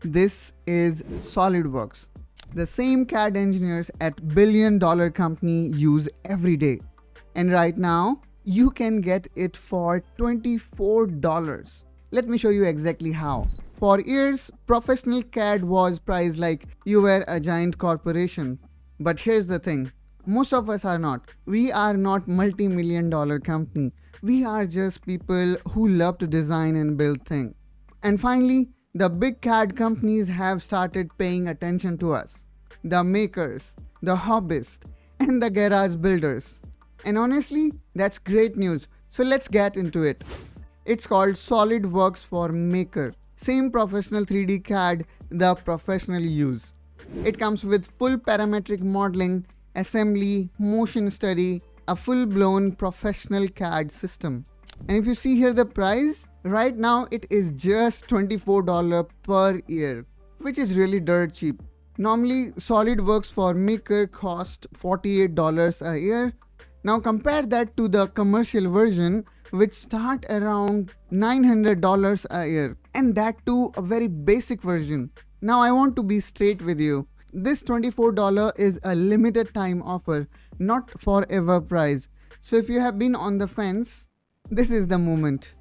This is Solidworks, the same CAD engineers at billion-dollar company use every day. And right now, you can get it for $24. Let me show you exactly how. For years, professional CAD was priced like you were a giant corporation. But here's the thing. Most of us are not. We are not multi-million-dollar company. We are just people who love to design and build things. And finally, the big CAD companies have started paying attention to us. The makers, the hobbyists, and the garage builders. And honestly, that's great news. So let's get into it. It's called Solidworks for Maker. Same professional 3D CAD the professional use. It comes with full parametric modeling, assembly, motion study, a full-blown professional CAD system. And if you see here the price, right now it is just $24 per year, which is really dirt cheap. Normally, Solidworks for Maker cost $48 a year. Now compare that to the commercial version, which start around $900 a year, and that too a very basic version. Now I want to be straight with you. This $24 is a limited time offer, not forever price. So if you have been on the fence, this is the moment.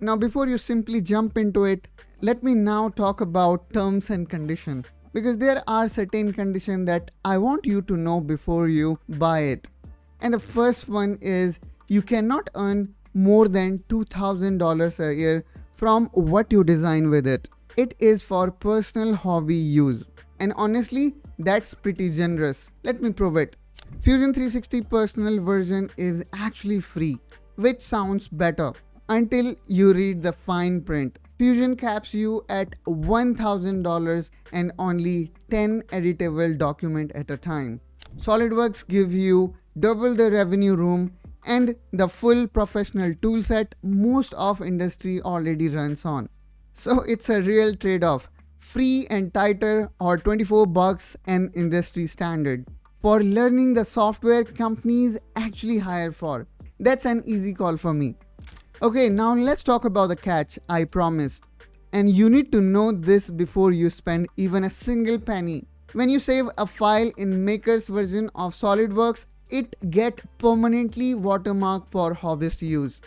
Now before you simply jump into it, let me now talk about terms and conditions, because there are certain conditions that I want you to know before you buy it. And the first one is you cannot earn more than $2,000 a year from what you design with it. It is for personal hobby use. And honestly, that's pretty generous. Let me prove it. Fusion 360 personal version is actually free, which sounds better until you read the fine print. Fusion caps you at $1,000 and only 10 editable documents at a time. SolidWorks gives you double the revenue room and the full professional toolset most of industry already runs on. So it's a real trade-off. Free and tighter, or $24 an industry standard. For learning the software companies actually hire for. That's an easy call for me. Okay, now let's talk about the catch I promised. And you need to know this before you spend even a single penny. When you save a file in Maker's version of SolidWorks, it gets permanently watermarked for hobbyist use.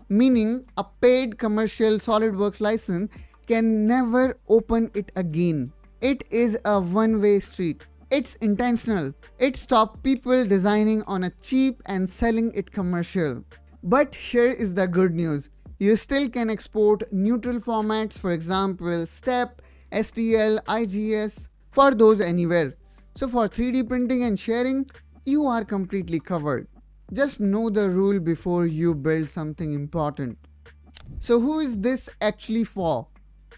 Meaning a paid commercial SolidWorks license can never open it again. It is a one-way street. It's intentional. It stops people designing on a cheap and selling it commercial. But here is the good news. You still can export neutral formats, for example, STEP, STL, IGES, for those anywhere. So for 3D printing and sharing, you are completely covered. Just know the rule before you build something important. So who is this actually for?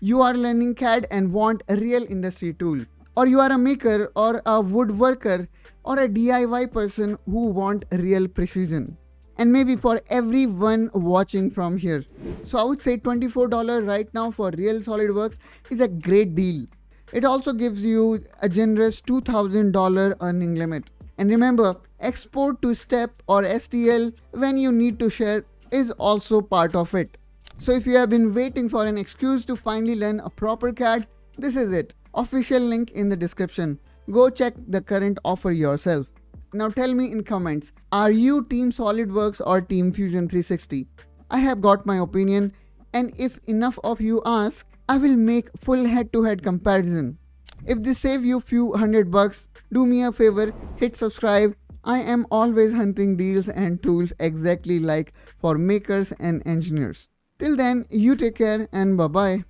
You are learning CAD and want a real industry tool. Or you are a maker or a woodworker or a DIY person who want real precision. And maybe for everyone watching from here. So I would say $24 right now for real SolidWorks is a great deal. It also gives you a generous $2,000 earning limit. And remember, export to STEP or STL when you need to share is also part of it. So if you have been waiting for an excuse to finally learn a proper CAD, this is it. Official link in the description. Go check the current offer yourself. Now tell me in comments, are you Team SolidWorks or Team Fusion 360? I have got my opinion, and if enough of you ask, I will make full head-to-head comparison. If this save you few $100, do me a favor, hit subscribe. I am always hunting deals and tools exactly like for makers and engineers. Till then, you take care and bye-bye.